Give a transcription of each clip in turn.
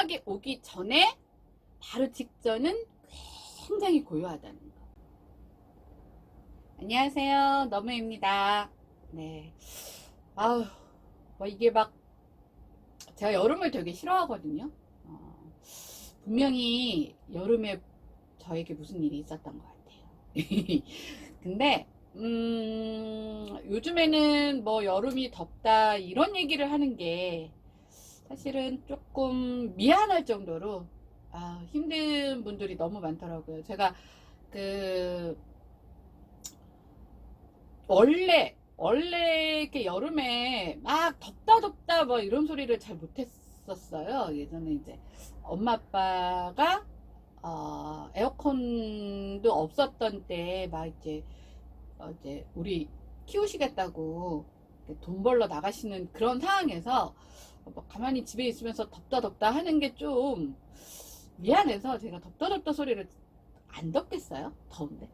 시작이 오기 전에 바로 직전은 굉장히 고요하다는 거. 안녕하세요, 너무입니다. 네. 아우, 뭐 이게 막 제가 여름을 되게 싫어하거든요. 분명히 여름에 저에게 무슨 일이 있었던 것 같아요. 근데 요즘에는 뭐 여름이 덥다 이런 얘기를 하는 게 사실은 조금 미안할 정도로 힘든 분들이 너무 많더라고요. 제가 그 원래 이렇게 여름에 막 덥다 뭐 이런 소리를 잘 못했었어요. 예전에 이제 엄마 아빠가 에어컨도 없었던 때 막 이제 이제 우리 키우시겠다고 돈 벌러 나가시는 그런 상황에서 뭐 가만히 집에 있으면서 덥다 하는 게 좀 미안해서 제가 덥다 소리를 안 듣겠어요. 더운데.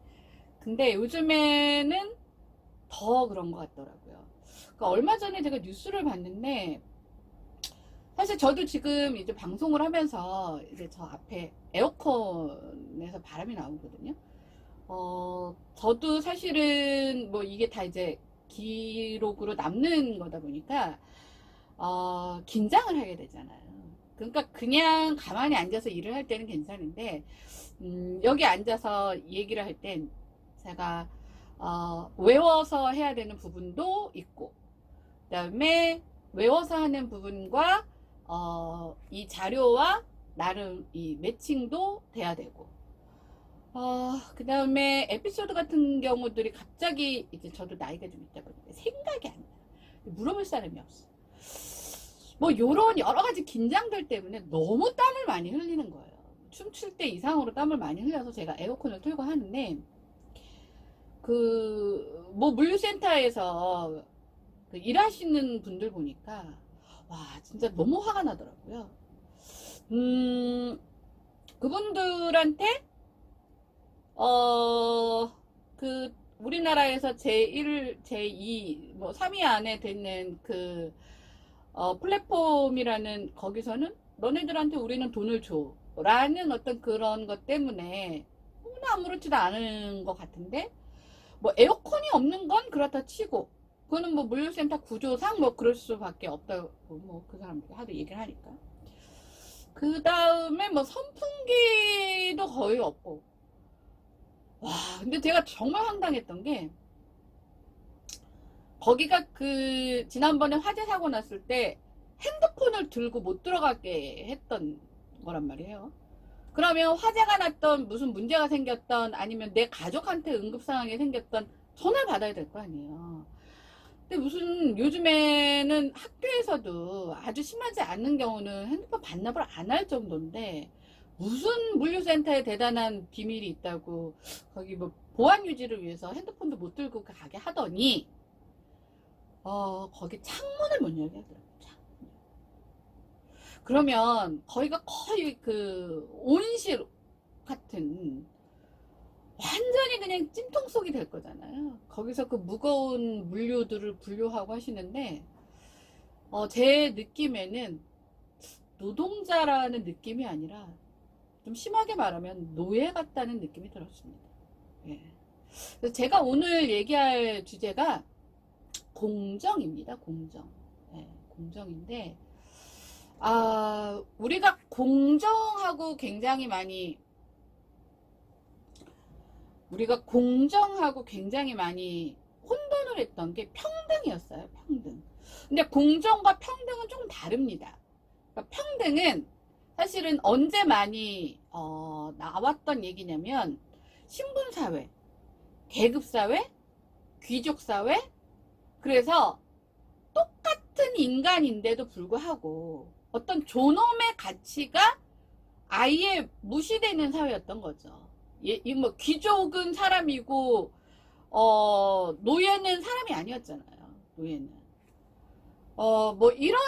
근데 요즘에는 더 그런 것 같더라고요. 그러니까 얼마 전에 제가 뉴스를 봤는데, 사실 저도 지금 이제 방송을 하면서 이제 저 앞에 에어컨에서 바람이 나오거든요. 저도 사실은 뭐 이게 다 이제 기록으로 남는 거다 보니까, 긴장을 하게 되잖아요. 그러니까 그냥 가만히 앉아서 일을 할 때는 괜찮은데, 여기 앉아서 얘기를 할 땐 제가 외워서 해야 되는 부분도 있고, 그 다음에 외워서 하는 부분과 이 자료와 나름 이 매칭도 돼야 되고, 그 다음에 에피소드 같은 경우들이 갑자기 이제 저도 나이가 좀 있다 보니까 생각이 안 나요. 물어볼 사람이 없어. 뭐 요런 여러 가지 긴장들 때문에 너무 땀을 많이 흘리는 거예요. 춤출 때 이상으로 땀을 많이 흘려서 제가 에어컨을 틀고 하는데, 뭐 물류센터에서 일하시는 분들 보니까 와 진짜 너무 화가 나더라고요. 그분들한테 우리나라에서 제1, 제2, 뭐 3위 안에 되는 플랫폼이라는 거기서는 너네들한테 우리는 돈을 줘 라는 어떤 그런 것 때문에 너무나 아무렇지도 않은 것 같은데, 뭐 에어컨이 없는 건 그렇다 치고, 그거는 뭐 물류센터 구조상 뭐 그럴 수밖에 없다고 뭐 그 사람들이 하도 얘기를 하니까. 그 다음에 뭐 선풍기도 거의 없고. 와 근데 제가 정말 황당했던 게, 거기가 지난번에 화재 사고 났을 때 핸드폰을 들고 못 들어가게 했던 거란 말이에요. 그러면 화재가 났던, 무슨 문제가 생겼던, 아니면 내 가족한테 응급 상황이 생겼던 전화를 받아야 될 거 아니에요. 근데 무슨 요즘에는 학교에서도 아주 심하지 않는 경우는 핸드폰 반납을 안 할 정도인데, 무슨 물류센터에 대단한 비밀이 있다고 거기 뭐 보안 유지를 위해서 핸드폰도 못 들고 가게 하더니 거기 창문을 못 열게 하더라고요. 그러면 거기가 거의 온실 같은, 완전히 그냥 찜통 속이 될 거잖아요. 거기서 그 무거운 물류들을 분류하고 하시는데, 제 느낌에는 노동자라는 느낌이 아니라 좀 심하게 말하면 노예 같다는 느낌이 들었습니다. 예. 그래서 제가 오늘 얘기할 주제가 공정입니다. 공정. 예, 공정인데, 우리가 공정하고 굉장히 많이 혼돈을 했던 게 평등이었어요. 평등. 근데 공정과 평등은 조금 다릅니다. 그러니까 평등은 사실은 언제 많이 나왔던 얘기냐면, 신분사회, 계급사회, 귀족사회, 그래서 똑같은 인간인데도 불구하고 어떤 존엄의 가치가 아예 무시되는 사회였던 거죠. 뭐 귀족은 사람이고 노예는 사람이 아니었잖아요. 노예는 뭐 이런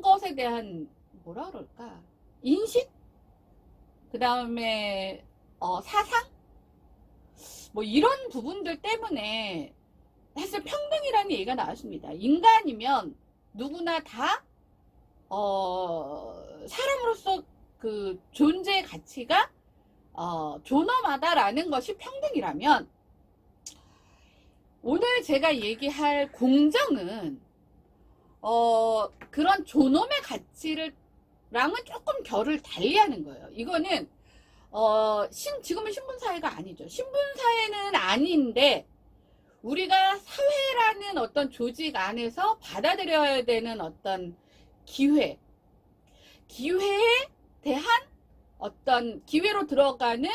것에 대한 뭐라 그럴까, 인식, 그 다음에 사상, 뭐 이런 부분들 때문에 사실 평등이라는 얘기가 나왔습니다. 인간이면 누구나 다 사람으로서 그 존재 가치가 존엄하다라는 것이 평등이라면, 오늘 제가 얘기할 공정은 그런 존엄의 가치를 랑은 조금 결을 달리하는 거예요. 이거는 지금은 신분사회가 아니죠. 신분사회는 아닌데 우리가 사회라는 어떤 조직 안에서 받아들여야 되는 어떤 기회에 대한 어떤 기회로 들어가는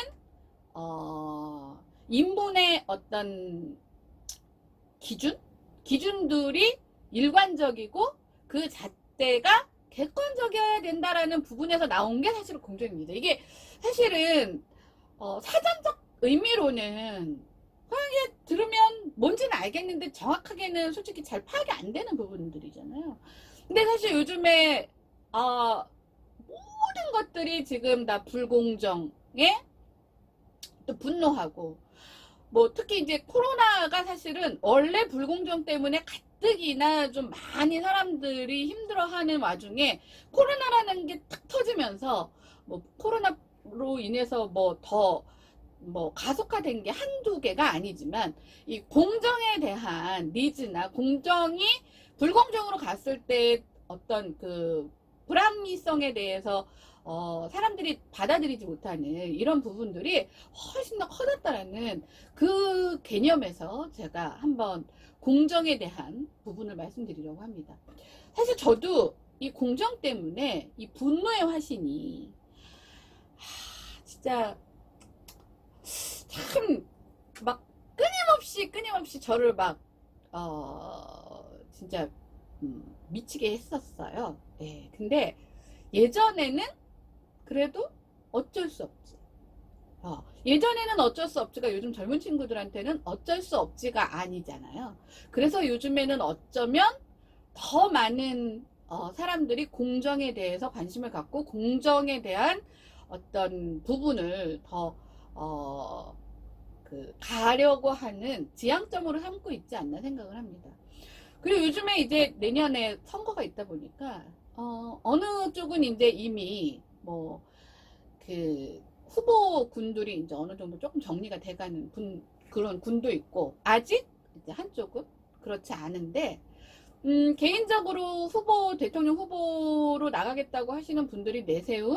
인본의 어떤 기준들이 일관적이고 그 잣대가 객관적이어야 된다라는 부분에서 나온 게 사실은 공정입니다. 이게 사실은 사전적 의미로는 편하게 들으면 뭔지는 알겠는데 정확하게는 솔직히 잘 파악이 안 되는 부분들이잖아요. 근데 사실 요즘에 모든 것들이 지금 다 불공정에 또 분노하고, 뭐 특히 이제 코로나가 사실은 원래 불공정 때문에 가뜩이나 좀 많이 사람들이 힘들어하는 와중에 코로나라는 게 탁 터지면서 뭐 코로나로 인해서 더 가속화된 게 한두 개가 아니지만 이 공정에 대한 니즈나 공정이 불공정으로 갔을 때 어떤 그 불합리성에 대해서 사람들이 받아들이지 못하는 이런 부분들이 훨씬 더 커졌다라는 그 개념에서 제가 한번 공정에 대한 부분을 말씀드리려고 합니다. 사실 저도 이 공정 때문에 이 분노의 화신이 진짜 참 막 끊임없이 저를 막 진짜 미치게 했었어요. 예. 근데 예전에는 그래도 어쩔 수 없지. 예전에는 어쩔 수 없지가 요즘 젊은 친구들한테는 어쩔 수 없지가 아니잖아요. 그래서 요즘에는 어쩌면 더 많은 사람들이 공정에 대해서 관심을 갖고 공정에 대한 어떤 부분을 더 가려고 하는 지향점으로 삼고 있지 않나 생각을 합니다. 그리고 요즘에 이제 내년에 선거가 있다 보니까 어느 쪽은 이제 이미 그 후보군들이 이제 어느 정도 조금 정리가 돼가는 그런 군도 있고, 아직 이제 한쪽은 그렇지 않은데, 개인적으로 대통령 후보로 나가겠다고 하시는 분들이 내세운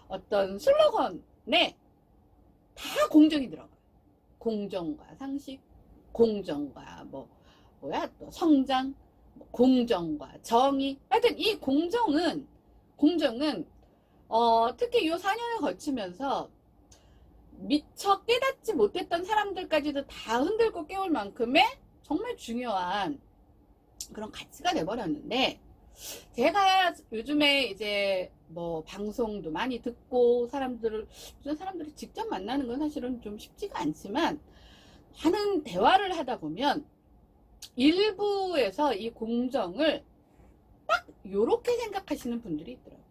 어떤 슬로건에 다 공정이 들어가요. 공정과 상식, 공정과 또 성장, 공정과 정의. 하여튼 이 공정은 특히 이 4년을 거치면서 미처 깨닫지 못했던 사람들까지도 다 흔들고 깨울 만큼의 정말 중요한 그런 가치가 돼버렸는데, 제가 요즘에 이제 방송도 많이 듣고 사람들이 직접 만나는 건 사실은 좀 쉽지가 않지만, 많은 대화를 하다 보면 일부에서 이 공정을 딱 요렇게 생각하시는 분들이 있더라고요.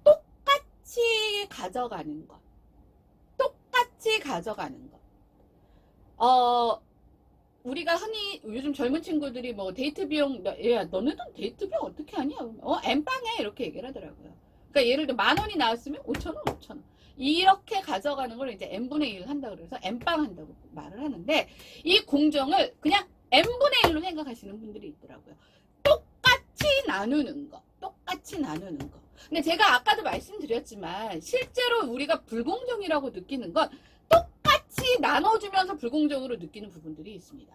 똑같이 가져가는 것. 우리가 흔히 요즘 젊은 친구들이 데이트 비용, 야, 너네들 데이트 비용 어떻게 하냐? 엠빵해. 이렇게 얘기를 하더라고요. 그러니까 예를 들어 10,000원이 나왔으면 5,000원. 이렇게 가져가는 걸 이제 n분의 1 한다고 그래서 엠빵 한다고 말을 하는데, 이 공정을 그냥 n분의 1로 생각하시는 분들이 있더라고요. 똑같이 나누는 거. 근데 제가 아까도 말씀드렸지만, 실제로 우리가 불공정이라고 느끼는 건 똑같이 나눠주면서 불공정으로 느끼는 부분들이 있습니다.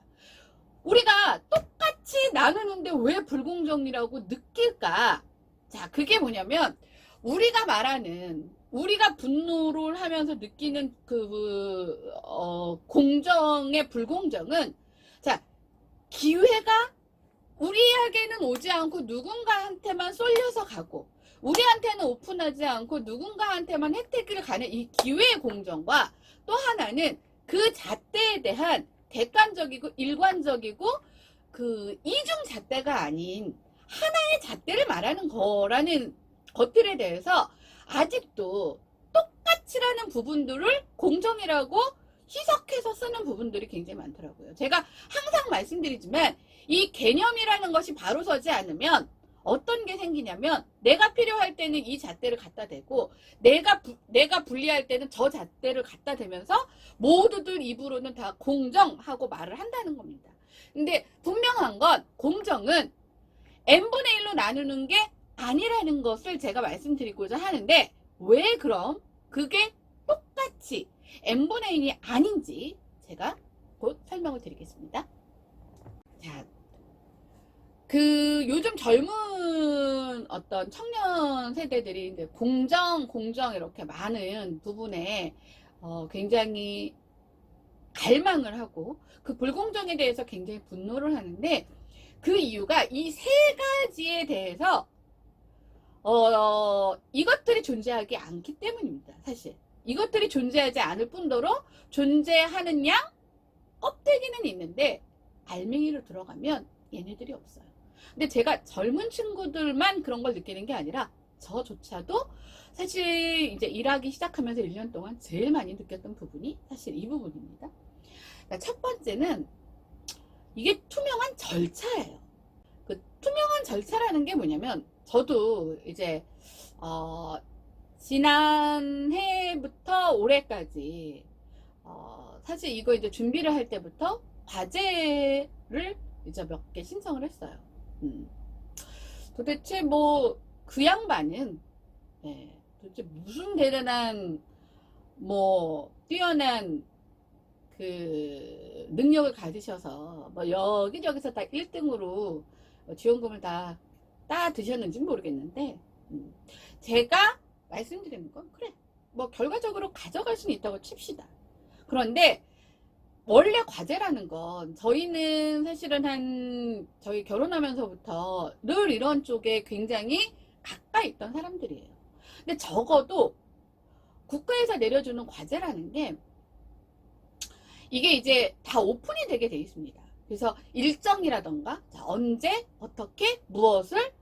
우리가 똑같이 나누는데 왜 불공정이라고 느낄까? 자, 그게 뭐냐면, 우리가 분노를 하면서 느끼는 공정의 불공정은, 자, 기회가 우리에게는 오지 않고 누군가한테만 쏠려서 가고, 우리한테는 오픈하지 않고 누군가한테만 혜택을 가는 이 기회의 공정과, 또 하나는 그 잣대에 대한 객관적이고 일관적이고 그 이중 잣대가 아닌 하나의 잣대를 말하는 거라는 것들에 대해서 아직도 똑같이라는 부분들을 공정이라고 희석해서 쓰는 부분들이 굉장히 많더라고요. 제가 항상 말씀드리지만, 이 개념이라는 것이 바로 서지 않으면 어떤 게 생기냐면 내가 필요할 때는 이 잣대를 갖다 대고 내가 불리할 때는 저 잣대를 갖다 대면서 모두들 입으로는 다 공정하고 말을 한다는 겁니다. 근데 분명한 건 공정은 n분의 1로 나누는 게 아니라는 것을 제가 말씀드리고자 하는데 왜 그럼 그게 똑같이 n분의 1이 아닌지 제가 곧 설명을 드리겠습니다. 자, 요즘 젊은 어떤 청년 세대들이 이제 공정 이렇게 많은 부분에 굉장히 갈망을 하고 그 불공정에 대해서 굉장히 분노를 하는데 그 이유가 이 세 가지에 대해서 이것들이 존재하지 않기 때문입니다. 사실 이것들이 존재하지 않을 뿐더러 존재하는 양 껍데기는 있는데 알맹이로 들어가면 얘네들이 없어요. 근데 제가 젊은 친구들만 그런 걸 느끼는 게 아니라 저조차도 사실 이제 일하기 시작하면서 1년 동안 제일 많이 느꼈던 부분이 사실 이 부분입니다. 그러니까 첫 번째는 이게 투명한 절차예요. 그 투명한 절차라는 게 뭐냐면 저도 이제 지난해부터 올해까지 사실 이거 이제 준비를 할 때부터 과제를 이제 몇 개 신청을 했어요. 도대체 뭐 그 양반은 도대체 무슨 대단한 뭐 뛰어난 그 능력을 가지셔서 뭐 여기저기서 다 1등으로 지원금을 다 드셨는지는 모르겠는데 제가 말씀드리는 건 그래 뭐 결과적으로 가져갈 수는 있다고 칩시다. 그런데 원래 과제라는 건 저희는 사실은 저희 결혼하면서부터 늘 이런 쪽에 굉장히 가까이 있던 사람들이에요. 근데 적어도 국가에서 내려주는 과제라는 게 이게 이제 다 오픈이 되게 돼 있습니다. 그래서 일정이라던가 언제 어떻게 무엇을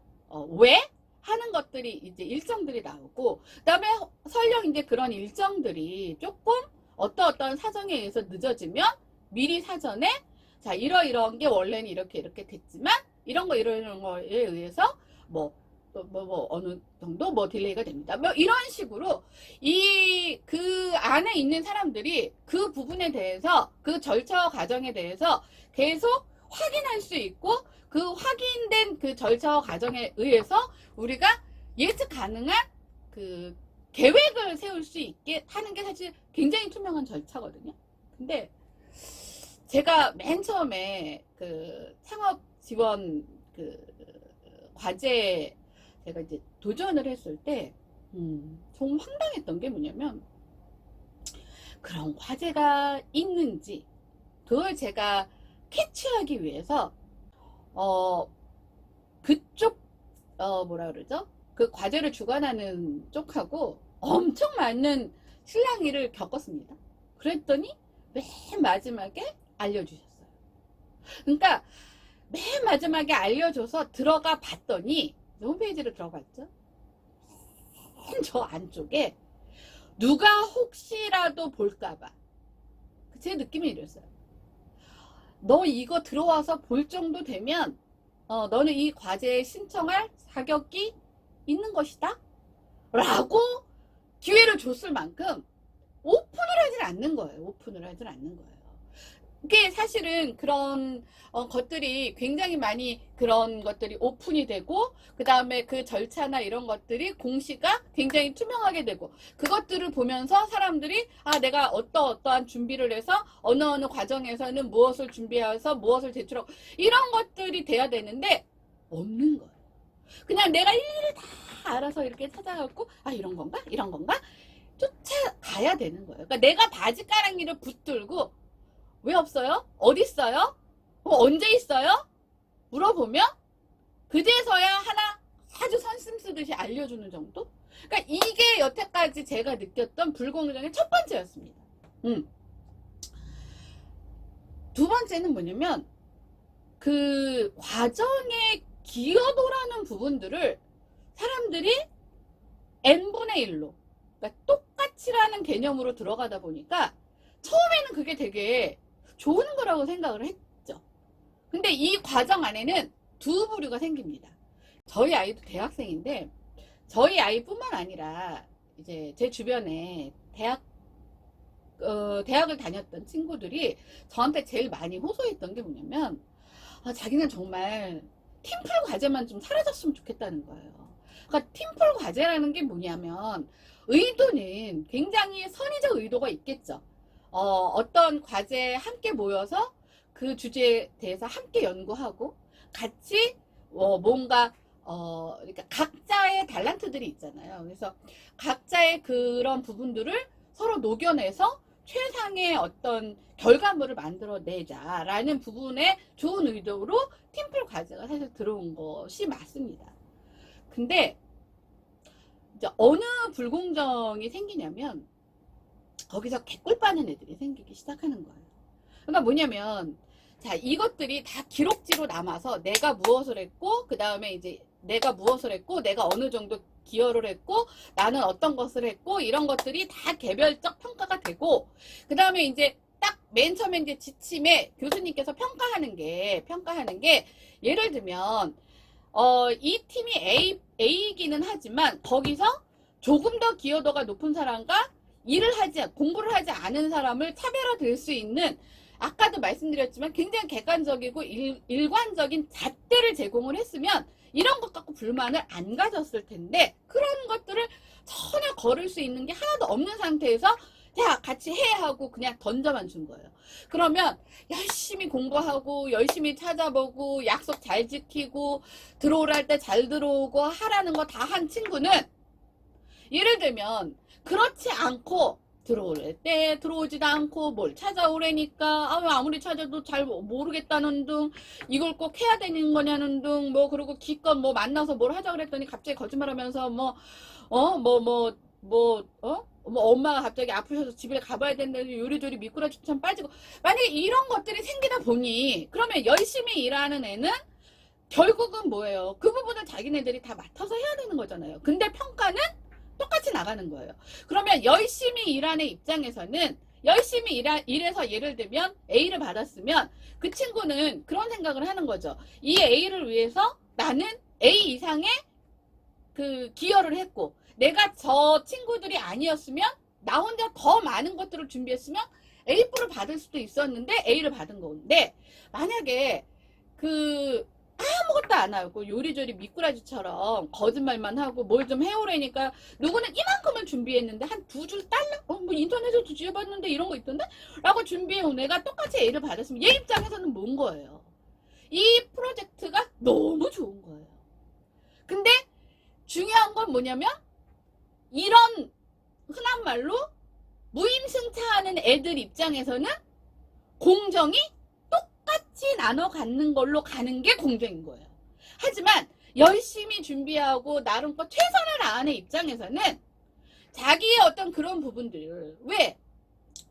왜 하는 것들이 이제 일정들이 나오고 그다음에 설령 이제 그런 일정들이 조금 어떤 사정에 의해서 늦어지면 미리 사전에 자 이러이러한 게 원래는 이렇게 됐지만 이런 거에 의해서 뭐 어느 정도 뭐 딜레이가 됩니다. 뭐 이런 식으로 그 안에 있는 사람들이 그 부분에 대해서 그 절차 과정에 대해서 계속 확인할 수 있고 그 확인된 그 절차 과정에 의해서 우리가 예측 가능한 그 계획을 세울 수 있게 하는 게 사실 굉장히 투명한 절차거든요. 근데 제가 맨 처음에 그 창업 지원 그 과제 제가 이제 도전을 했을 때 좀 황당했던 게 뭐냐면 그런 과제가 있는지 그걸 제가 캐치하기 위해서 그쪽 뭐라 그러죠? 그 과제를 주관하는 쪽하고 엄청 많은 실랑이를 겪었습니다. 그랬더니 맨 마지막에 알려주셨어요. 그러니까 맨 마지막에 알려줘서 들어가 봤더니 홈페이지로 들어갔죠. 맨 저 안쪽에 누가 혹시라도 볼까봐 제 느낌이 이랬어요. 너 이거 들어와서 볼 정도 되면 너는 이 과제에 신청할 자격이 있는 것이다 라고 기회를 줬을 만큼 오픈을 하질 않는 거예요. 그게 사실은 그런 것들이 굉장히 많이 그런 것들이 오픈이 되고 그 다음에 그 절차나 이런 것들이 공시가 굉장히 투명하게 되고 그것들을 보면서 사람들이 내가 어떠한 준비를 해서 어느 과정에서는 무엇을 준비해서 무엇을 제출하고 이런 것들이 돼야 되는데 없는 거예요. 그냥 내가 일일이 다 알아서 이렇게 찾아갖고 이런 건가 쫓아가야 되는 거예요. 그러니까 내가 바지가랑이를 붙들고 왜 없어요? 어디 있어요? 언제 있어요? 물어보면 그제서야 하나 아주 선심 쓰듯이 알려주는 정도? 그러니까 이게 여태까지 제가 느꼈던 불공정의 첫 번째였습니다. 두 번째는 뭐냐면 그 과정에 기여도라는 부분들을 사람들이 n분의 1로 그러니까 똑같이라는 개념으로 들어가다 보니까 처음에는 그게 되게 좋은 거라고 생각을 했죠. 근데 이 과정 안에는 두 부류가 생깁니다. 저희 아이도 대학생인데 저희 아이뿐만 아니라 이제 제 주변에 대학을 다녔던 친구들이 저한테 제일 많이 호소했던 게 뭐냐면, 자기는 정말 팀플 과제만 좀 사라졌으면 좋겠다는 거예요. 그러니까 팀플 과제라는 게 뭐냐면, 의도는 굉장히 선의적 의도가 있겠죠. 어떤 과제에 함께 모여서 그 주제에 대해서 함께 연구하고 같이 뭔가 그러니까 각자의 달란트들이 있잖아요. 그래서 각자의 그런 부분들을 서로 녹여내서 최상의 어떤 결과물을 만들어내자라는 부분에 좋은 의도로 팀플 과제가 사실 들어온 것이 맞습니다. 근데 이제 어느 불공정이 생기냐면 거기서 개꿀 빠는 애들이 생기기 시작하는 거예요. 그러니까 뭐냐면, 자, 이것들이 다 기록지로 남아서 내가 무엇을 했고, 그 다음에 이제 내가 무엇을 했고, 내가 어느 정도 기여를 했고, 나는 어떤 것을 했고, 이런 것들이 다 개별적 평가가 되고, 그 다음에 이제 딱 맨 처음에 이제 지침에 교수님께서 평가하는 게, 예를 들면, 이 팀이 A이기는 하지만, 거기서 조금 더 기여도가 높은 사람과 공부를 하지 않은 사람을 차별화될 수 있는, 아까도 말씀드렸지만 굉장히 객관적이고 일관적인 잣대를 제공을 했으면 이런 것 갖고 불만을 안 가졌을 텐데, 그런 것들을 전혀 걸을 수 있는 게 하나도 없는 상태에서 자, 같이 해 하고 그냥 던져만 준 거예요. 그러면 열심히 공부하고 열심히 찾아보고 약속 잘 지키고 들어오라 할 때 잘 들어오고 하라는 거 다 한 친구는, 예를 들면 그렇지 않고 들어올 때 들어오지도 않고 뭘 찾아오래니까 아무리 찾아도 잘 모르겠다는 등, 이걸 꼭 해야 되는 거냐는 등, 그리고 기껏 만나서 뭘 하자 그랬더니 갑자기 거짓말하면서 엄마가 갑자기 아프셔서 집에 가봐야 된다는 요리조리 미꾸라지처럼 빠지고, 만약에 이런 것들이 생기다 보니 그러면 열심히 일하는 애는 결국은 뭐예요? 그 부분을 자기네들이 다 맡아서 해야 되는 거잖아요. 근데 평가는 똑같이 나가는 거예요. 그러면 열심히 일하는 입장에서는 열심히 일해서 예를 들면 A를 받았으면 그 친구는 그런 생각을 하는 거죠. 이 A를 위해서 나는 A 이상의 그 기여를 했고, 내가 저 친구들이 아니었으면 나 혼자 더 많은 것들을 준비했으면 A뿔을 받을 수도 있었는데 A를 받은 건데, 만약에 아무것도 안 하고 요리조리 미꾸라지처럼 거짓말만 하고 뭘 좀 해오래니까, 누구는 이만큼을 준비했는데 한 두 줄 딸랑 인터넷에서 뒤져봤는데 이런 거 있던데? 라고 준비해온 애가 똑같이 A를 받았으면 얘 입장에서는 뭔 거예요? 이 프로젝트가 너무 좋은 거예요. 근데 중요한 건 뭐냐면, 이런 흔한 말로 무임승차하는 애들 입장에서는 공정이 똑같이 나눠 갖는 걸로 가는 게 공정인 거예요. 하지만 열심히 준비하고 나름껏 최선을 다하는 입장에서는 자기의 어떤 그런 부분들, 왜?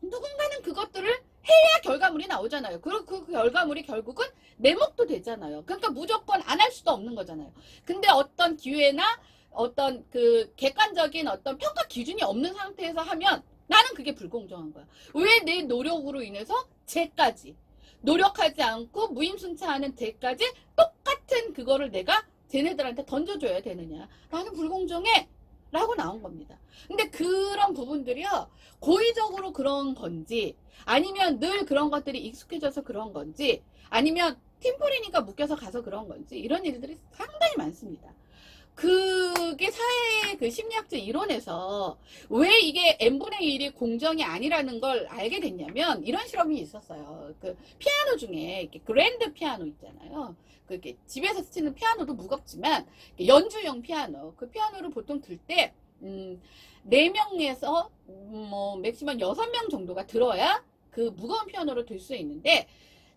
누군가는 그것들을 해야 결과물이 나오잖아요. 그리고 그 결과물이 결국은 내목도 되잖아요. 그러니까 무조건 안 할 수도 없는 거잖아요. 근데 어떤 기회나 어떤 그 객관적인 어떤 평가 기준이 없는 상태에서 하면 나는 그게 불공정한 거야. 왜 내 노력으로 인해서 쟤까지 노력하지 않고 무임승차하는 쟤까지 똑같은 그거를 내가 쟤네들한테 던져줘야 되느냐. 나는 불공정해 라고 나온 겁니다. 근데 그런 부분들이요, 고의적으로 그런 건지, 아니면 늘 그런 것들이 익숙해져서 그런 건지, 아니면 팀플이니까 묶여서 가서 그런 건지, 이런 일들이 상당히 많습니다. 그게 사회 그 심리학적 이론에서 왜 이게 n분의 1이 공정이 아니라는 걸 알게 됐냐면, 이런 실험이 있었어요. 그 피아노 중에 이렇게 그랜드 피아노 있잖아요. 그게 집에서 치는 피아노도 무겁지만 연주용 피아노, 그 피아노를 보통 들 때 4명에서 맥시멈 6명 정도가 들어야 그 무거운 피아노를 들 수 있는데,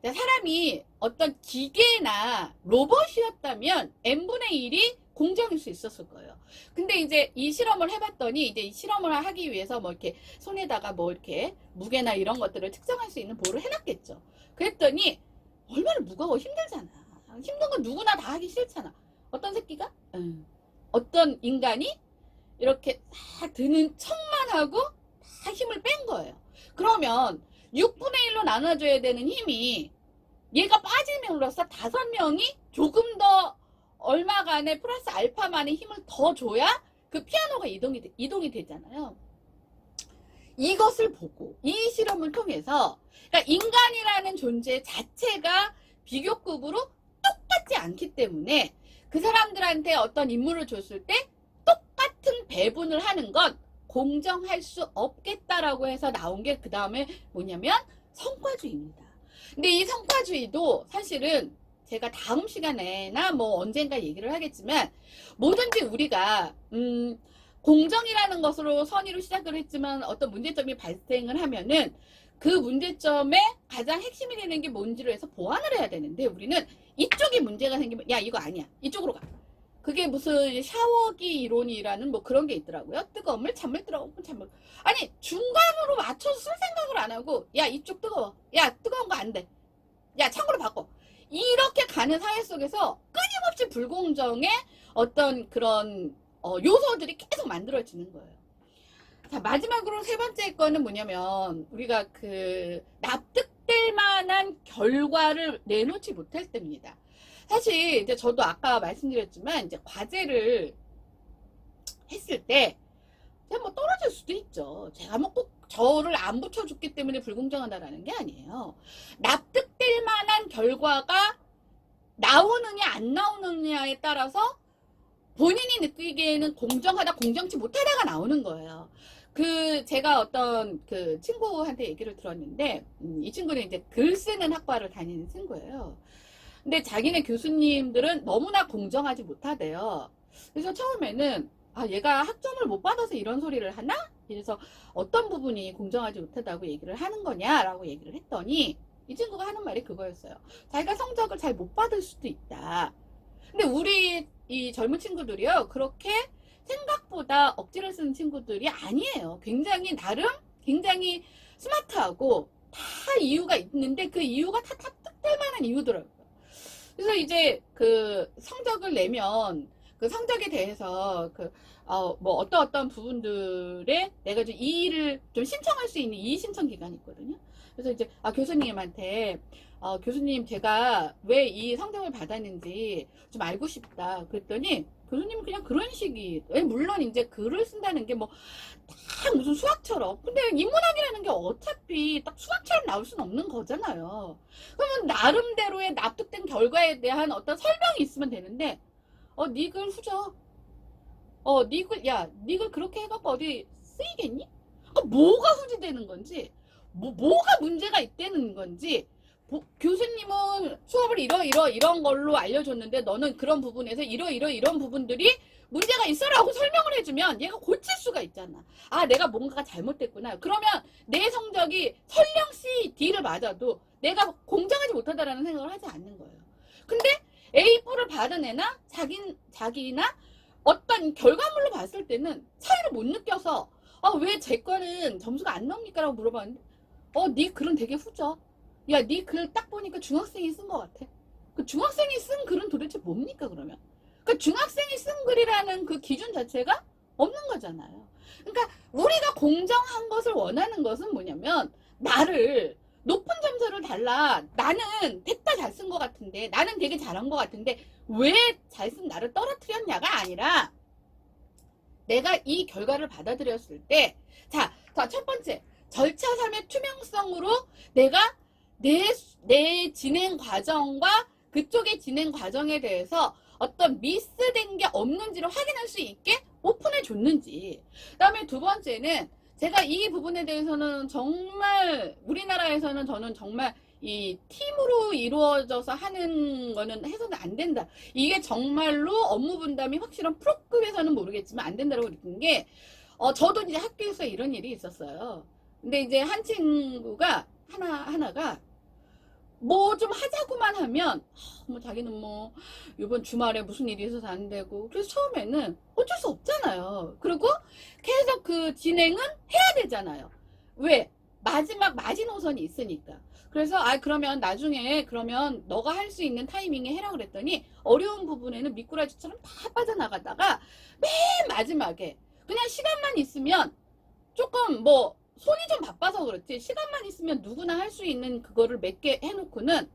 사람이 어떤 기계나 로봇이었다면 n분의 1이 공정일 수 있었을 거예요. 근데 이제 이 실험을 해봤더니, 이제 이 실험을 하기 위해서 이렇게 손에다가 이렇게 무게나 이런 것들을 측정할 수 있는 볼을 해놨겠죠. 그랬더니 얼마나 무거워, 힘들잖아. 힘든 건 누구나 다 하기 싫잖아. 어떤 새끼가? 어떤 인간이 이렇게 다 드는 척만 하고 다 힘을 뺀 거예요. 그러면 6분의 1로 나눠줘야 되는 힘이 얘가 빠짐으로써 5명이 조금 더 얼마간의 플러스 알파만의 힘을 더 줘야 그 피아노가 이동이 되잖아요. 이것을 보고 이 실험을 통해서 그러니까 인간이라는 존재 자체가 비교급으로 똑같지 않기 때문에 그 사람들한테 어떤 임무를 줬을 때 똑같은 배분을 하는 건 공정할 수 없겠다라고 해서 나온 게 그 다음에 뭐냐면 성과주의입니다. 근데 이 성과주의도 사실은 제가 다음 시간에나 뭐 언젠가 얘기를 하겠지만 뭐든지 우리가 공정이라는 것으로 선의로 시작을 했지만 어떤 문제점이 발생을 하면은 그 문제점의 가장 핵심이 되는 게 뭔지로 해서 보완을 해야 되는데 우리는 이쪽에 문제가 생기면 야 이거 아니야 이쪽으로 가. 그게 무슨 샤워기 이론이라는 뭐 그런 게 있더라고요. 뜨거운 물, 찬물, 뜨거운 물, 찬물. 아니 중간으로 맞춰서 쓸 생각을 안 하고 야 이쪽 뜨거워. 야 뜨거운 거 안 돼. 야 찬물로 바꿔. 이렇게 가는 사회 속에서 끊임없이 불공정의 어떤 그런 요소들이 계속 만들어지는 거예요. 자, 마지막으로 세 번째 거는 뭐냐면 우리가 그 납득될 만한 결과를 내놓지 못할 때입니다. 사실 이제 저도 아까 말씀드렸지만 이제 과제를 했을 때 제가 뭐 떨어질 수도 있죠. 제가 뭐 꼭 저를 안 붙여줬기 때문에 불공정하다라는 게 아니에요. 납득될 만한 결과가 나오느냐 안 나오느냐에 따라서 본인이 느끼기에는 공정하다 공정치 못하다가 나오는 거예요. 제가 어떤 그 친구한테 얘기를 들었는데 이 친구는 이제 글 쓰는 학과를 다니는 친구예요. 근데 자기네 교수님들은 너무나 공정하지 못하대요. 그래서 처음에는 얘가 학점을 못 받아서 이런 소리를 하나? 그래서 어떤 부분이 공정하지 못하다고 얘기를 하는 거냐라고 얘기를 했더니 이 친구가 하는 말이 그거였어요. 자기가 성적을 잘 못 받을 수도 있다. 근데 우리 이 젊은 친구들이요 그렇게 생각보다 억지를 쓰는 친구들이 아니에요. 굉장히 나름 굉장히 스마트하고 다 이유가 있는데 그 이유가 다 납득될 만한 이유더라고요. 그래서 이제 그 성적을 내면 그 성적에 대해서 뭐 어떤 부분들에 내가 좀 이의를 좀 신청할 수 있는 이의 신청 기간이 있거든요. 그래서 이제 교수님한테 교수님 제가 왜 이 성적을 받았는지 좀 알고 싶다. 그랬더니 교수님은 그냥 그런 식이 물론 이제 글을 쓴다는 게 뭐 딱 무슨 수학처럼 근데 인문학이라는 게 어차피 딱 수학처럼 나올 수는 없는 거잖아요. 그러면 나름대로의 납득된 결과에 대한 어떤 설명이 있으면 되는데 네 글 후져. 네 글 그렇게 해갖고 어디 쓰이겠니? 뭐가 후지되는 건지 뭐가 문제가 있다는 건지 교수님은 수업을 이런 걸로 알려줬는데 너는 그런 부분에서 이런 부분들이 문제가 있어라고 설명을 해주면 얘가 고칠 수가 있잖아. 내가 뭔가가 잘못됐구나. 그러면 내 성적이 설령 C, D를 맞아도 내가 공정하지 못하다라는 생각을 하지 않는 거예요. 근데 A4를 받은 애나 자기나 어떤 결과물로 봤을 때는 차이를 못 느껴서 왜 제 거는 점수가 안 나옵니까? 라고 물어봤는데 네 글은 되게 후져. 야, 네 글 딱 보니까 중학생이 쓴 것 같아. 그 중학생이 쓴 글은 도대체 뭡니까 그러면? 그 중학생이 쓴 글이라는 그 기준 자체가 없는 거잖아요. 그러니까 우리가 공정한 것을 원하는 것은 뭐냐면 나를 높은 점수를 달라. 나는 됐다 잘 쓴 것 같은데 나는 되게 잘한 것 같은데 왜 잘 쓴 나를 떨어뜨렸냐가 아니라 내가 이 결과를 받아들였을 때 자, 첫 번째 절차 3의 투명성으로 내가 내 진행 과정과 그쪽의 진행 과정에 대해서 어떤 미스된 게 없는지를 확인할 수 있게 오픈해 줬는지. 그 다음에 두 번째는 제가 이 부분에 대해서는 정말 우리나라에서는 저는 정말 이 팀으로 이루어져서 하는 거는 해서는 안 된다. 이게 정말로 업무 분담이 확실한 프로급에서는 모르겠지만 안 된다고 느낀 게 저도 이제 학교에서 이런 일이 있었어요. 근데 이제 한 친구가 하나가 뭐 좀 하자고만 하면 뭐 자기는 뭐 이번 주말에 무슨 일이 있어서 안 되고 그래서 처음에는 어쩔 수 없잖아요. 그리고 계속 그 진행은 해야 되잖아요. 왜? 마지막 마지노선이 있으니까. 그래서 그러면 나중에 그러면 너가 할 수 있는 타이밍에 해라 그랬더니 어려운 부분에는 미꾸라지처럼 다 빠져나가다가 맨 마지막에 그냥 시간만 있으면 조금 뭐 손이 좀 바빠서 그렇지 시간만 있으면 누구나 할 수 있는 그거를 몇 개 해놓고는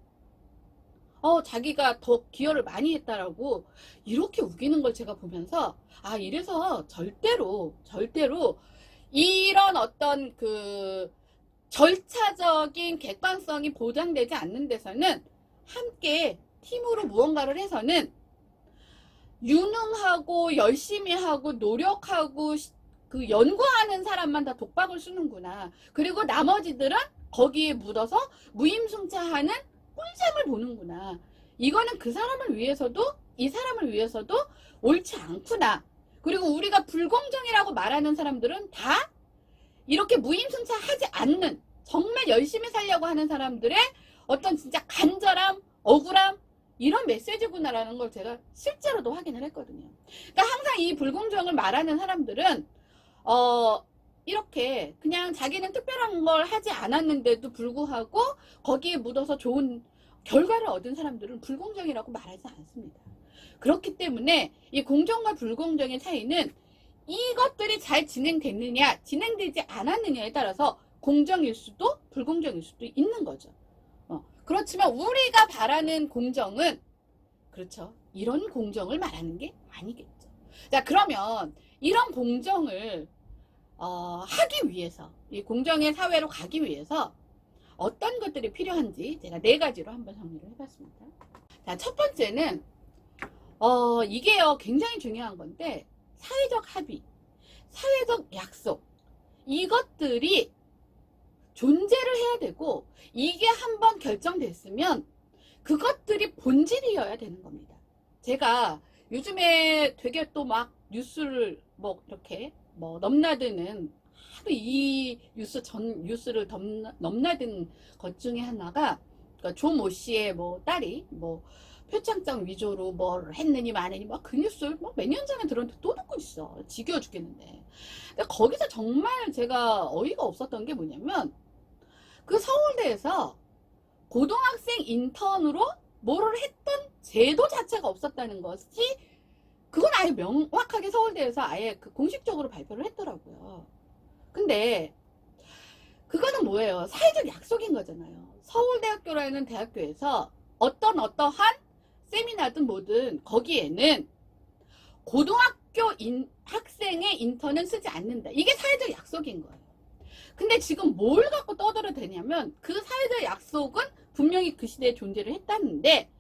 자기가 더 기여를 많이 했다라고 이렇게 우기는 걸 제가 보면서, 아, 이래서 절대로 이런 어떤 그 절차적인 객관성이 보장되지 않는 데서는 함께 팀으로 무언가를 해서는 유능하고 열심히 하고 노력하고 그 연구하는 사람만 다 독박을 쓰는구나. 그리고 나머지들은 거기에 묻어서 무임승차하는 꿀잼을 보는구나. 이거는 그 사람을 위해서도 이 사람을 위해서도 옳지 않구나. 그리고 우리가 불공정이라고 말하는 사람들은 다 이렇게 무임승차하지 않는, 정말 열심히 살려고 하는 사람들의 어떤 진짜 간절함, 억울함, 이런 메시지구나라는 걸 제가 실제로도 확인을 했거든요. 그러니까 항상 이 불공정을 말하는 사람들은 이렇게 그냥 자기는 특별한 걸 하지 않았는데도 불구하고 거기에 묻어서 좋은 결과를 얻은 사람들은 불공정이라고 말하지 않습니다. 그렇기 때문에 이 공정과 불공정의 차이는 이것들이 잘 진행됐느냐, 진행되지 않았느냐에 따라서 공정일 수도 불공정일 수도 있는 거죠. 그렇지만 우리가 바라는 공정은, 그렇죠, 이런 공정을 말하는 게 아니겠죠. 자, 그러면 이런 공정을 하기 위해서, 이 공정의 사회로 가기 위해서 어떤 것들이 필요한지 제가 4가지로 한번 정리를 해봤습니다. 자, 첫 번째는 이게요 굉장히 중요한 건데, 사회적 합의, 사회적 약속, 이것들이 존재를 해야 되고, 이게 한번 결정됐으면 그것들이 본질이어야 되는 겁니다. 제가 요즘에 되게 또 막 뉴스를 뭐 이렇게 뭐 넘나드는, 하도 이 뉴스를 넘나든 것 중에 하나가, 그러니까 조모 씨의 뭐 딸이 뭐 표창장 위조로 뭘 했느니 마느니 막 그 뉴스를 뭐 몇 년 전에 들었는데 또 듣고 있어. 지겨워 죽겠는데. 근데 거기서 정말 제가 어이가 없었던 게 뭐냐면, 그 서울대에서 고등학생 인턴으로 뭐를 했던 제도 자체가 없었다는 것이, 그건 아예 명확하게 서울대에서 아예 그 공식적으로 발표를 했더라고요. 근데 그거는 뭐예요? 사회적 약속인 거잖아요. 서울대학교라는 대학교에서 어떠한 세미나든 뭐든 거기에는 고등학교 학생의 인턴은 쓰지 않는다. 이게 사회적 약속인 거예요. 근데 지금 뭘 갖고 떠들어대냐면, 그 사회적 약속은 분명히 그 시대에 존재를 했다는데,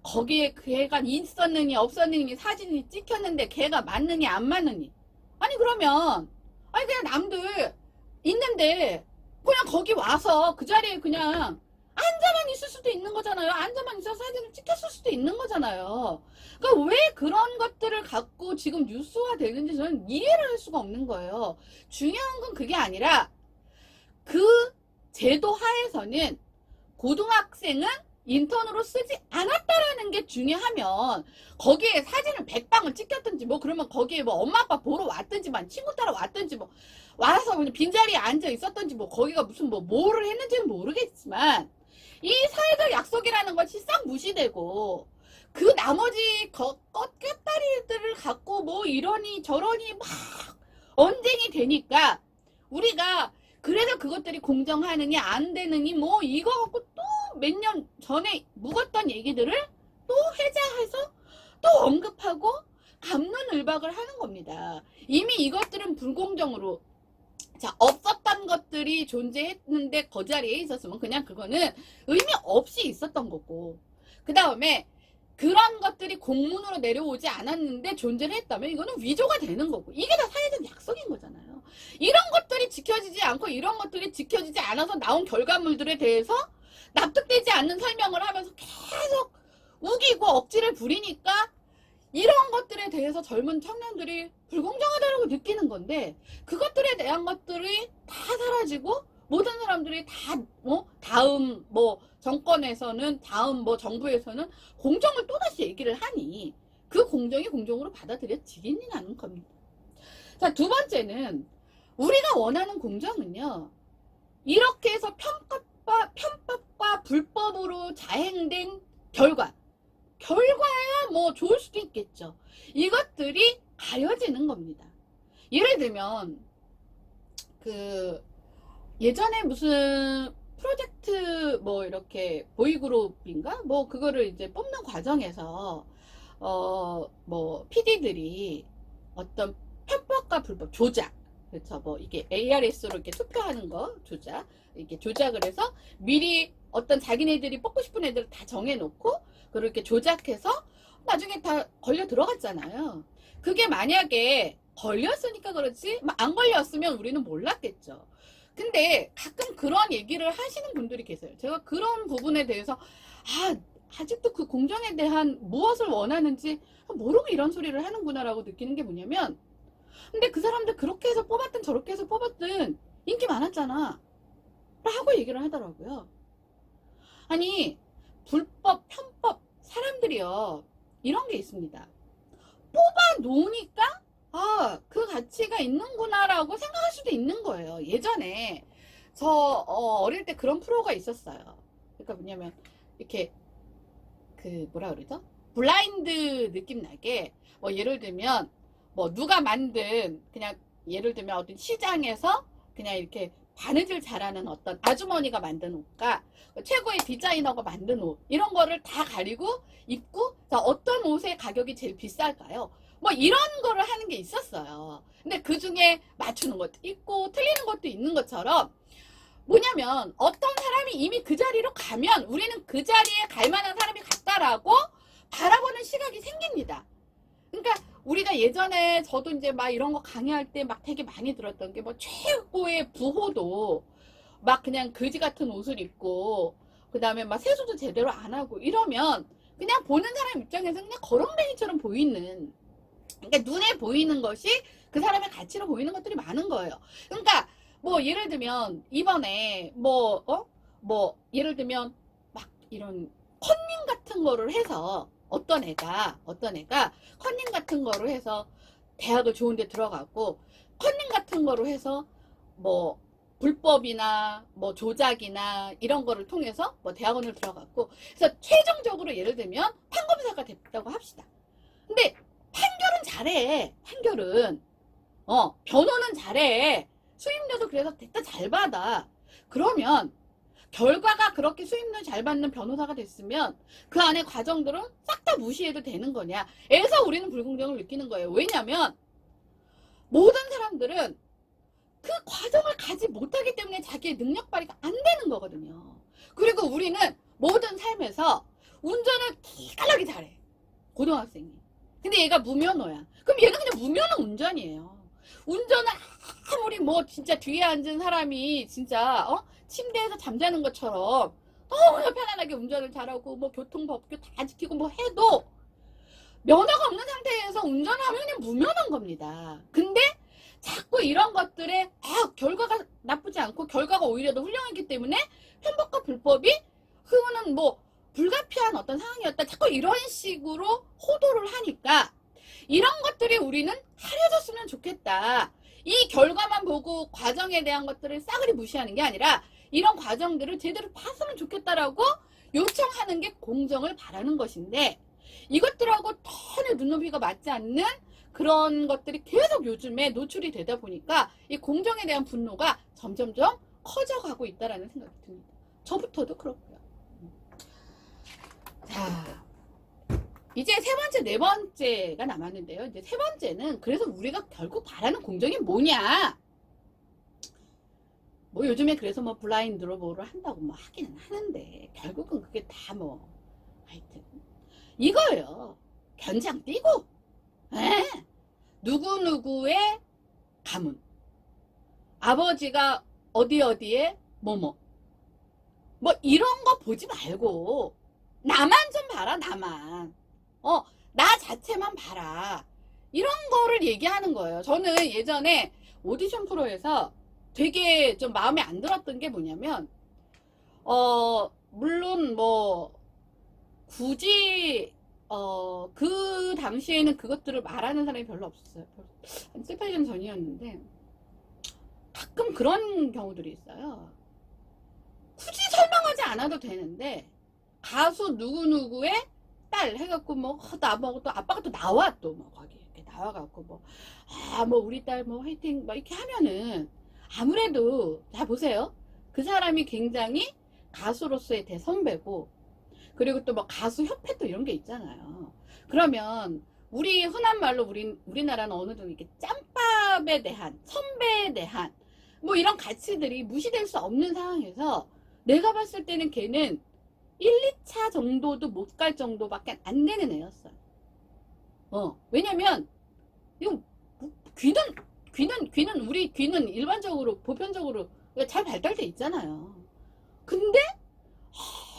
거기에 걔가 있었느니 없었느니 사진이 찍혔는데 걔가 맞느니 안 맞느니, 아니 그러면 그냥 남들 있는데 그냥 거기 와서 그 자리에 그냥 앉아만 있을 수도 있는 거잖아요. 앉아만 있어서 사진을 찍혔을 수도 있는 거잖아요. 그러니까 왜 그런 것들을 갖고 지금 뉴스화 되는지 저는 이해를 할 수가 없는 거예요. 중요한 건 그게 아니라, 그 제도 하에서는 고등학생은 인턴으로 쓰지 않았다라는 게 중요하면, 거기에 사진을 100방을 찍혔든지 뭐 그러면 거기에 뭐 엄마 아빠 보러 왔든지만 친구 따라 왔든지 뭐 와서 그냥 빈자리에 앉아 있었든지 뭐 거기가 무슨 뭐를 했는지는 모르겠지만, 이 사회적 약속이라는 것이 싹 무시되고, 그 나머지 껏다리들을 갖고 뭐 이러니 저러니 막 언쟁이 되니까, 우리가 그래서 그것들이 공정하느니 안 되느니 뭐 이거 갖고 또 몇 년 전에 묵었던 얘기들을 또 회자해서 또 언급하고 갑론을박을 하는 겁니다. 이미 이것들은 불공정으로, 자, 없었던 것들이 존재했는데 그 자리에 있었으면 그냥 그거는 의미 없이 있었던 거고, 그 다음에 그런 것들이 공문으로 내려오지 않았는데 존재를 했다면 이거는 위조가 되는 거고, 이게 다 사회적 약속인 거잖아요. 이런 것들이 지켜지지 않고 이런 것들이 지켜지지 않아서 나온 결과물들에 대해서 납득되지 않는 설명을 하면서 계속 우기고 억지를 부리니까, 이런 것들에 대해서 젊은 청년들이 불공정하다고 느끼는 건데, 그것들에 대한 것들이 다 사라지고 모든 사람들이 다 다음 정권에서는, 다음 정부에서는 공정을 또다시 얘기를 하니 그 공정이 공정으로 받아들여지겠느냐는 겁니다. 자, 2번째는, 우리가 원하는 공정은요, 이렇게 해서 편법과 불법으로 자행된 결과야 뭐 좋을 수도 있겠죠. 이것들이 가려지는 겁니다. 예를 들면, 그 예전에 무슨 프로젝트 뭐 이렇게 보이그룹인가 뭐 그거를 이제 뽑는 과정에서 뭐 PD들이 어떤 편법과 불법 조작, 그렇죠, 뭐 이게 ARS로 이렇게 투표하는 거 조작, 이렇게 조작을 해서 미리 어떤 자기네들이 뽑고 싶은 애들을 다 정해놓고 그렇게 조작해서 나중에 다 걸려 들어갔잖아요. 그게 만약에 걸렸으니까 그렇지 안 걸렸으면 우리는 몰랐겠죠. 근데 가끔 그런 얘기를 하시는 분들이 계세요. 제가 그런 부분에 대해서 아직도 그 공정에 대한 무엇을 원하는지 모르고 이런 소리를 하는구나라고 느끼는 게 뭐냐면, 근데 그 사람들 그렇게 해서 뽑았든 저렇게 해서 뽑았든 인기 많았잖아 라고 얘기를 하더라고요. 아니, 불법, 편법, 사람들이요, 이런 게 있습니다. 뽑아 놓으니까 그 가치가 있는구나라고 생각할 수도 있는 거예요. 예전에 저 어릴 때 그런 프로가 있었어요. 그러니까 뭐냐면 이렇게 그 뭐라 그러죠? 블라인드 느낌 나게 뭐 예를 들면 뭐 누가 만든, 그냥 예를 들면 어떤 시장에서 그냥 이렇게 바느질 잘하는 어떤 아주머니가 만든 옷과 최고의 디자이너가 만든 옷, 이런 거를 다 가리고 입고 어떤 옷의 가격이 제일 비쌀까요? 뭐 이런 거를 하는 게 있었어요. 근데 그 중에 맞추는 것도 있고 틀리는 것도 있는 것처럼, 뭐냐면 어떤 사람이 이미 그 자리로 가면 우리는 그 자리에 갈 만한 사람이 같다라고 바라보는 시각이 생깁니다. 그러니까 우리가 예전에 저도 이제 막 이런 거 강의할 때 막 되게 많이 들었던 게, 뭐 최고의 부호도 막 그냥 거지 같은 옷을 입고 그 다음에 막 세수도 제대로 안 하고 이러면 그냥 보는 사람 입장에서 그냥 거렁뱅이처럼 보이는, 그러니까 눈에 보이는 것이 그 사람의 가치로 보이는 것들이 많은 거예요. 그러니까 뭐 예를 들면 이번에 뭐 예를 들면 막 이런 컨닝 같은 거를 해서 어떤 애가 컨닝 같은 거로 해서 대학을 좋은 데 들어가고, 컨닝 같은 거로 해서 뭐 불법이나 뭐 조작이나 이런 거를 통해서 뭐 대학원을 들어갔고, 그래서 최종적으로 예를 들면 판검사가 됐다고 합시다. 근데 판결은 잘해. 판결은 변호는 잘해. 수임료도 그래서 됐다 잘 받아. 그러면 결과가 그렇게 수임료 잘 받는 변호사가 됐으면 그 안에 과정들은 싹 다 무시해도 되는 거냐, 에서 우리는 불공정을 느끼는 거예요. 왜냐면 모든 사람들은 그 과정을 가지 못하기 때문에 자기의 능력 발휘가 안 되는 거거든요. 그리고 우리는 모든 삶에서 운전을 기깔나게 잘해, 고등학생이. 근데 얘가 무면허야. 그럼 얘는 그냥 무면허 운전이에요. 운전을 아무리 뭐 진짜 뒤에 앉은 사람이 진짜 침대에서 잠자는 것처럼 너무 편안하게 운전을 잘하고 뭐 교통법규 다 지키고 뭐 해도 면허가 없는 상태에서 운전하면 그냥 무면허인 겁니다. 근데 자꾸 이런 것들에 결과가 나쁘지 않고 결과가 오히려 더 훌륭하기 때문에 편법과 불법이 그거는 뭐 불가피한 어떤 상황이었다, 자꾸 이런 식으로 호도를 하니까 이런 것들이 우리는 하려졌으면 좋겠다. 이 결과만 보고 과정에 대한 것들을 싸그리 무시하는 게 아니라 이런 과정들을 제대로 봤으면 좋겠다라고 요청하는 게 공정을 바라는 것인데, 이것들하고 전혀 눈높이가 맞지 않는 그런 것들이 계속 요즘에 노출이 되다 보니까 이 공정에 대한 분노가 점점점 커져가고 있다라는 생각이 듭니다. 저부터도 그렇고요. 자, 이제 세 번째, 네 번째가 남았는데요. 이제 세 번째는, 그래서 우리가 결국 바라는 공정이 뭐냐? 뭐 요즘에 그래서 뭐 블라인드로 뭐를 한다고 뭐 하기는 하는데, 결국은 그게 다 뭐 하여튼 이거예요. 견장 띄고 누구누구의 가문, 아버지가 어디에 뭐뭐 뭐 이런 거 보지 말고 나만 좀 봐라. 나만 나 자체만 봐라. 이런 거를 얘기하는 거예요. 저는 예전에 오디션 프로에서 되게 좀 마음에 안 들었던 게 뭐냐면, 물론 뭐 굳이 그 당시에는 그것들을 말하는 사람이 별로 없었어요. 한 7, 8년 전이었는데 가끔 그런 경우들이 있어요. 굳이 설명하지 않아도 되는데 가수 누구누구의 딸 해갖고 뭐 나보고 또 아빠가 또 나와, 또 뭐 거기 이렇게 나와갖고 뭐 뭐 우리 딸 뭐 화이팅 뭐 이렇게 하면은 아무래도 자 보세요. 그 사람이 굉장히 가수로서의 대선배고, 그리고 또 뭐 가수협회 또 이런 게 있잖아요. 그러면 우리 흔한 말로 우리나라는 어느 정도 이렇게 짬밥에 대한, 선배에 대한 뭐 이런 가치들이 무시될 수 없는 상황에서 내가 봤을 때는 걔는 1, 2차 정도도 못 갈 정도밖에 안 되는 애였어요. 왜냐면 이거 우리 귀는 일반적으로 보편적으로 잘 발달돼 있잖아요. 근데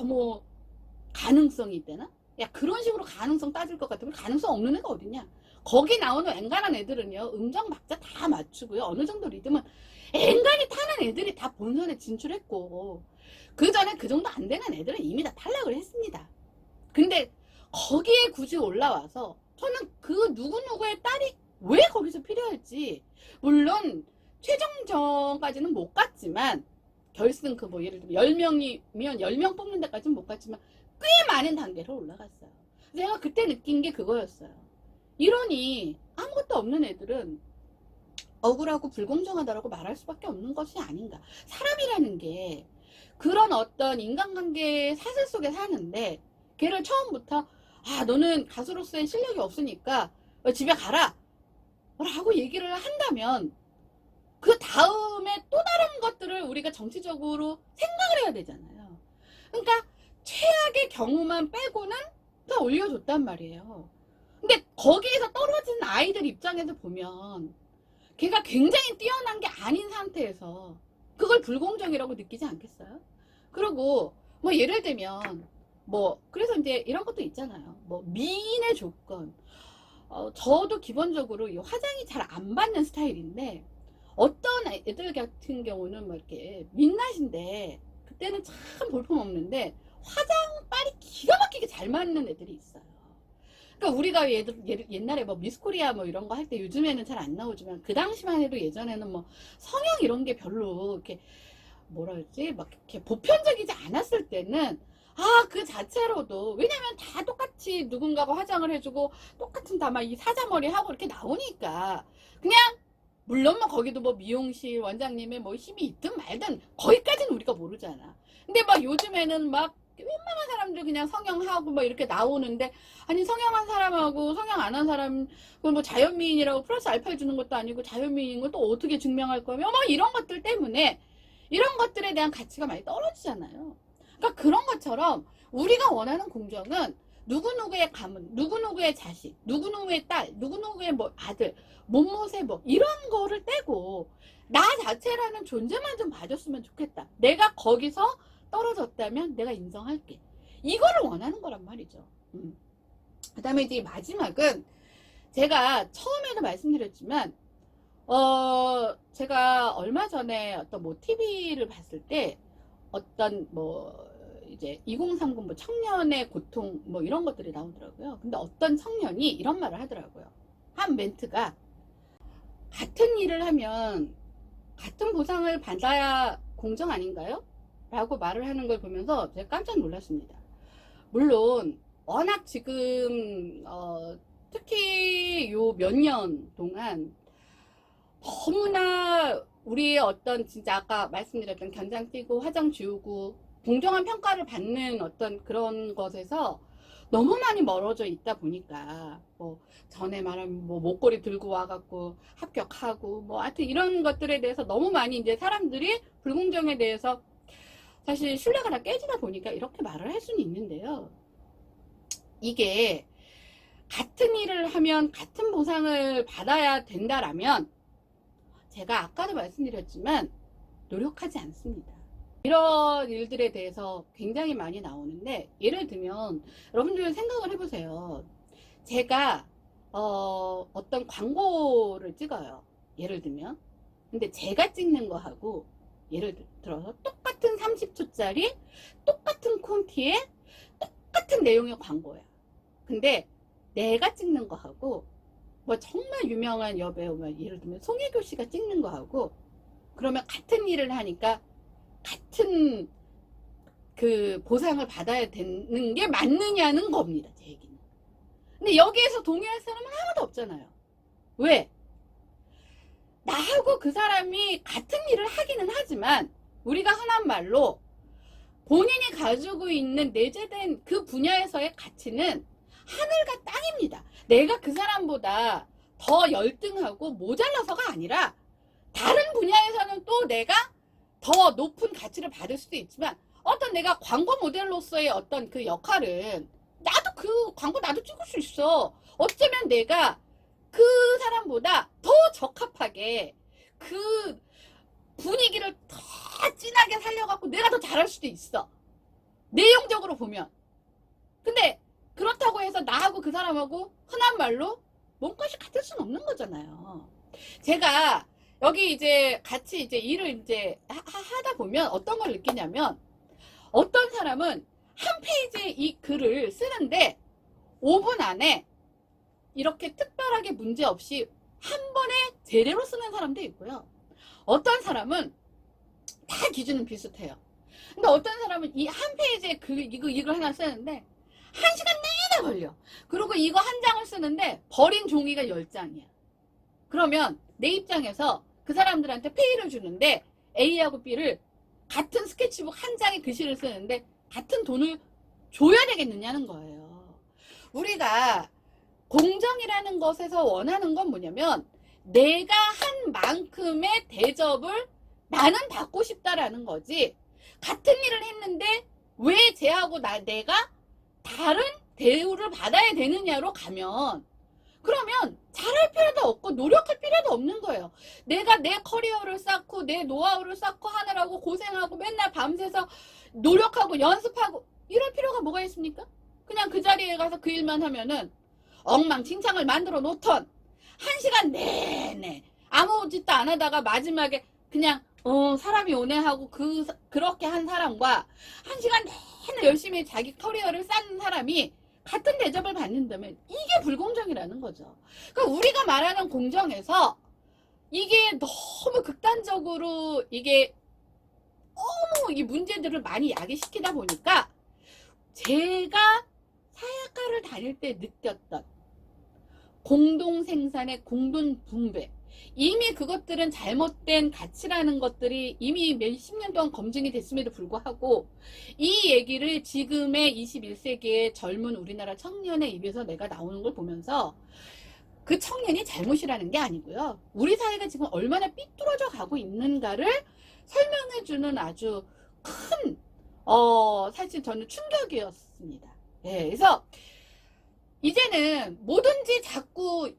뭐 가능성이 있대나? 야, 그런 식으로 가능성 따질 것 같으면 가능성 없는 애가 어딨냐? 거기 나오는 앵간한 애들은요, 음정 박자 다 맞추고요, 어느 정도 리듬은 앵간히 타는 애들이 다 본선에 진출했고, 그 전에 그 정도 안 되는 애들은 이미 다 탈락을 했습니다. 근데 거기에 굳이 올라와서 저는 그 누구누구의 딸이 왜 거기서 필요할지, 물론 최종전까지는 못 갔지만, 결승 그 뭐 예를 들면 10명이면 10명 뽑는 데까지는 못 갔지만 꽤 많은 단계로 올라갔어요. 제가 그때 느낀 게 그거였어요. 이러니 아무것도 없는 애들은 억울하고 불공정하다라고 말할 수밖에 없는 것이 아닌가. 사람이라는 게 그런 어떤 인간관계 사슬 속에 사는데, 걔를 처음부터 너는 가수로서의 실력이 없으니까 집에 가라 라고 얘기를 한다면, 그 다음에 또 다른 것들을 우리가 정치적으로 생각을 해야 되잖아요. 그러니까 최악의 경우만 빼고는 다 올려줬단 말이에요. 근데 거기에서 떨어진 아이들 입장에서 보면 걔가 굉장히 뛰어난 게 아닌 상태에서 그걸 불공정이라고 느끼지 않겠어요? 그리고 뭐 예를 들면 뭐 그래서 이제 이런 것도 있잖아요. 뭐 미인의 조건. 저도 기본적으로 이 화장이 잘 안 받는 스타일인데, 어떤 애들 같은 경우는 뭐 이렇게 민낯인데 그때는 참 볼품없는데 화장빨이 기가 막히게 잘 맞는 애들이 있어요. 그러니까 우리가 옛날에 뭐 미스코리아 뭐 이런 거 할 때, 요즘에는 잘 안 나오지만 그 당시만 해도 예전에는 뭐 성형 이런 게 별로 이렇게 뭐라 그러지 막 이렇게 보편적이지 않았을 때는 그 자체로도, 왜냐면 다 똑같이 누군가가 화장을 해주고 똑같은 다 막 이 사자머리 하고 이렇게 나오니까 그냥, 물론 뭐 거기도 뭐 미용실 원장님의 뭐 힘이 있든 말든 거기까지는 우리가 모르잖아. 근데 막 요즘에는 막 웬만한 사람들 그냥 성형하고 막 이렇게 나오는데, 아니 성형한 사람하고 성형 안 한 사람 그걸 뭐 자연미인이라고 플러스 알파 주는 것도 아니고 자연미인인 걸 또 어떻게 증명할 거며, 뭐 이런 것들 때문에 이런 것들에 대한 가치가 많이 떨어지잖아요. 그러니까 그런 것처럼 우리가 원하는 공정은 누구누구의 가문, 누구누구의 자식, 누구누구의 딸, 누구누구의 뭐 아들, 못못의 뭐 이런 거를 떼고 나 자체라는 존재만 좀 봐줬으면 좋겠다. 내가 거기서 떨어졌다면 내가 인정할게. 이거를 원하는 거란 말이죠. 그 다음에 이제 마지막은, 제가 처음에도 말씀드렸지만 제가 얼마 전에 어떤 뭐 TV를 봤을 때 어떤 뭐 이제 2030 뭐 청년의 고통 뭐 이런 것들이 나오더라고요. 근데 어떤 청년이 이런 말을 하더라고요. 한 멘트가, 같은 일을 하면 같은 보상을 받아야 공정 아닌가요? 라고 말을 하는 걸 보면서 제가 깜짝 놀랐습니다. 물론 워낙 지금 특히 요 몇 년 동안 너무나 우리의 어떤 진짜 아까 말씀드렸던 견장 띄고 화장 지우고 공정한 평가를 받는 어떤 그런 것에서 너무 많이 멀어져 있다 보니까, 뭐 전에 말하면 뭐 목걸이 들고 와갖고 합격하고 뭐 하여튼 이런 것들에 대해서 너무 많이 이제 사람들이 불공정에 대해서 사실 신뢰가 다 깨지다 보니까 이렇게 말을 할 수는 있는데요. 이게 같은 일을 하면 같은 보상을 받아야 된다라면, 제가 아까도 말씀드렸지만 노력하지 않습니다. 이런 일들에 대해서 굉장히 많이 나오는데, 예를 들면 여러분들 생각을 해보세요. 제가 어떤 광고를 찍어요. 예를 들면. 근데 제가 찍는 거하고 예를 들어서 똑같은 30초짜리 똑같은 콘티에 똑같은 내용의 광고야. 근데 내가 찍는 거하고 뭐 정말 유명한 여배우, 예를 들면 송혜교 씨가 찍는 거하고, 그러면 같은 일을 하니까 같은 그 보상을 받아야 되는 게 맞느냐는 겁니다, 제 얘기는. 근데 여기에서 동의할 사람은 아무도 없잖아요. 왜? 나하고 그 사람이 같은 일을 하기는 하지만, 우리가 흔한 말로 본인이 가지고 있는 내재된 그 분야에서의 가치는 하늘과 땅입니다. 내가 그 사람보다 더 열등하고 모자라서가 아니라 다른 분야에서는 또 내가 더 높은 가치를 받을 수도 있지만 어떤 내가 광고 모델로서의 어떤 그 역할은 나도 그 광고 나도 찍을 수 있어. 어쩌면 내가 그 사람보다 더 적합하게 그 분위기를 더 진하게 살려갖고 내가 더 잘할 수도 있어. 내용적으로 보면. 근데 그렇다고 해서 나하고 그 사람하고 흔한 말로 몸값이 같을 수는 없는 거잖아요. 제가 여기 이제 같이 이제 일을 이제 하다 보면 어떤 걸 느끼냐면 어떤 사람은 한 페이지에 이 글을 쓰는데 5분 안에 이렇게 특별하게 문제 없이 한 번에 제대로 쓰는 사람도 있고요. 어떤 사람은 다 기준은 비슷해요. 근데 어떤 사람은 이 한 페이지에 이거 하나 쓰는데 1시간 내내 걸려. 그리고 이거 한 장을 쓰는데 버린 종이가 10장이야. 그러면 내 입장에서 그 사람들한테 페이를 주는데 A하고 B를 같은 스케치북 한 장에 글씨를 쓰는데 같은 돈을 줘야 되겠느냐는 거예요. 우리가 공정이라는 것에서 원하는 건 뭐냐면 내가 한 만큼의 대접을 나는 받고 싶다라는 거지. 같은 일을 했는데 왜 쟤하고 내가 다른 대우를 받아야 되느냐로 가면 그러면 잘할 필요도 없고 노력할 필요도 없는 거예요. 내가 내 커리어를 쌓고 내 노하우를 쌓고 하느라고 고생하고 맨날 밤새서 노력하고 연습하고 이럴 필요가 뭐가 있습니까? 그냥 그 자리에 가서 그 일만 하면은 엉망진창을 만들어 놓던 1시간 내내 아무 짓도 안 하다가 마지막에 그냥 사람이 오네 하고 그렇게 한 사람과 1시간 내내 열심히 자기 커리어를 쌓는 사람이 같은 대접을 받는다면 이게 불공정이라는 거죠. 그러니까 우리가 말하는 공정에서 이게 너무 극단적으로 이게 너무 이 문제들을 많이 야기시키다 보니까 제가 사약과를 다닐 때 느꼈던 공동생산의 공동분배, 이미 그것들은 잘못된 가치라는 것들이 이미 몇십 년 동안 검증이 됐음에도 불구하고 이 얘기를 지금의 21세기의 젊은 우리나라 청년의 입에서 내가 나오는 걸 보면서 그 청년이 잘못이라는 게 아니고요. 우리 사회가 지금 얼마나 삐뚤어져 가고 있는가를 설명해주는 아주 큰 사실 저는 충격이었습니다. 네, 그래서 이제는 뭐든지 자꾸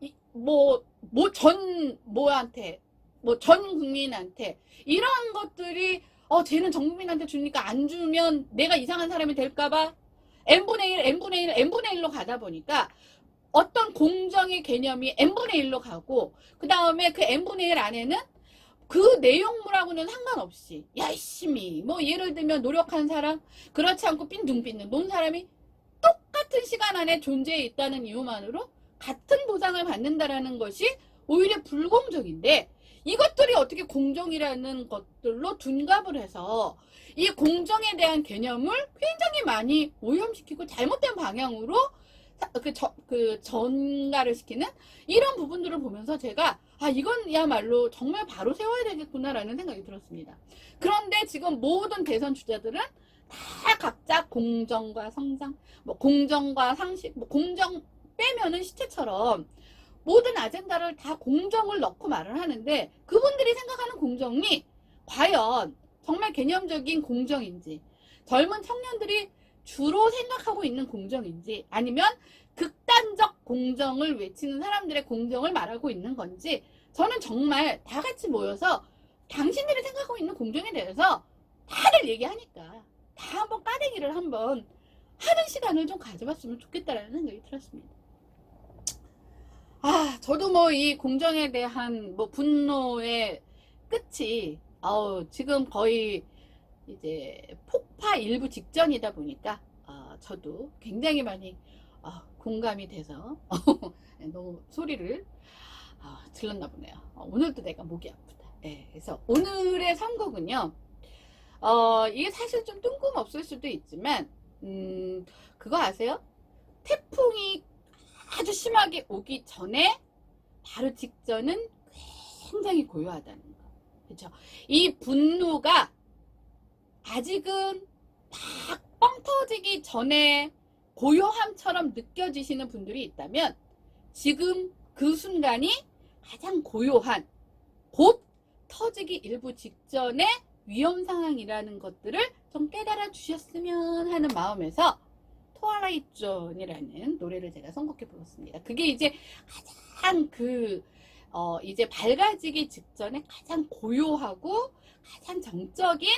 전 국민한테 이런 것들이 쟤는 전 국민한테 주니까 안 주면 내가 이상한 사람이 될까봐 n분의 1, n분의 1, n분의 1로 가다 보니까 어떤 공정의 개념이 n분의 1로 가고 그 다음에 그 n분의 1 안에는 그 내용물하고는 상관없이 열심히 예를 들면 노력한 사람 그렇지 않고 빈둥빈둥 논 사람이 똑같은 시간 안에 존재해 있다는 이유만으로 같은 보상을 받는다라는 것이 오히려 불공정인데 이것들이 어떻게 공정이라는 것들로 둔갑을 해서 이 공정에 대한 개념을 굉장히 많이 오염시키고 잘못된 방향으로 전가를 시키는 이런 부분들을 보면서 제가 이건야말로 정말 바로 세워야 되겠구나라는 생각이 들었습니다. 그런데 지금 모든 대선 주자들은 다 각자 공정과 성장, 공정과 상식, 공정 빼면은 시체처럼 모든 아젠다를 다 공정을 넣고 말을 하는데 그분들이 생각하는 공정이 과연 정말 개념적인 공정인지 젊은 청년들이 주로 생각하고 있는 공정인지 아니면 극단적 공정을 외치는 사람들의 공정을 말하고 있는 건지 저는 정말 다 같이 모여서 당신들이 생각하고 있는 공정에 대해서 다들 얘기하니까 다 한번 까대기를 한번 하는 시간을 좀 가져봤으면 좋겠다라는 생각이 들었습니다. 저도 이 공정에 대한 분노의 끝이 지금 거의 이제 폭파 일부 직전이다 보니까 저도 굉장히 많이 공감이 돼서 너무 소리를 질렀나 보네요. 오늘도 내가 목이 아프다. 네, 그래서 오늘의 선곡은요. 이게 사실 좀 뜬금없을 수도 있지만 그거 아세요? 태풍이 아주 심하게 오기 전에 바로 직전은 굉장히 고요하다는 거. 그렇죠? 이 분노가 아직은 뻥 터지기 전에 고요함처럼 느껴지시는 분들이 있다면 지금 그 순간이 가장 고요한, 곧 터지기 일부 직전의 위험 상황이라는 것들을 좀 깨달아 주셨으면 하는 마음에서 트와일라이트 존이라는 노래를 제가 선곡해 보았습니다. 그게 이제 가장 이제 밝아지기 직전에 가장 고요하고 가장 정적인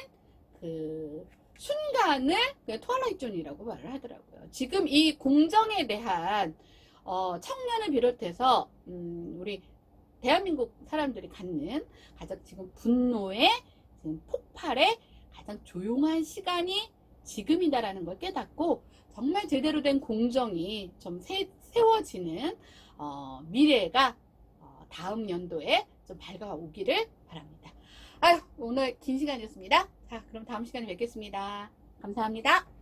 그 순간을 트와일라이트 존이라고 말을 하더라고요. 지금 이 공정에 대한 청년을 비롯해서 우리 대한민국 사람들이 갖는 가장 지금 분노의 지금 폭발의 가장 조용한 시간이 지금이다라는 걸 깨닫고 정말 제대로 된 공정이 좀 세워지는 미래가 다음 연도에 좀 밝아오기를 바랍니다. 아유, 오늘 긴 시간이었습니다. 자, 그럼 다음 시간에 뵙겠습니다. 감사합니다.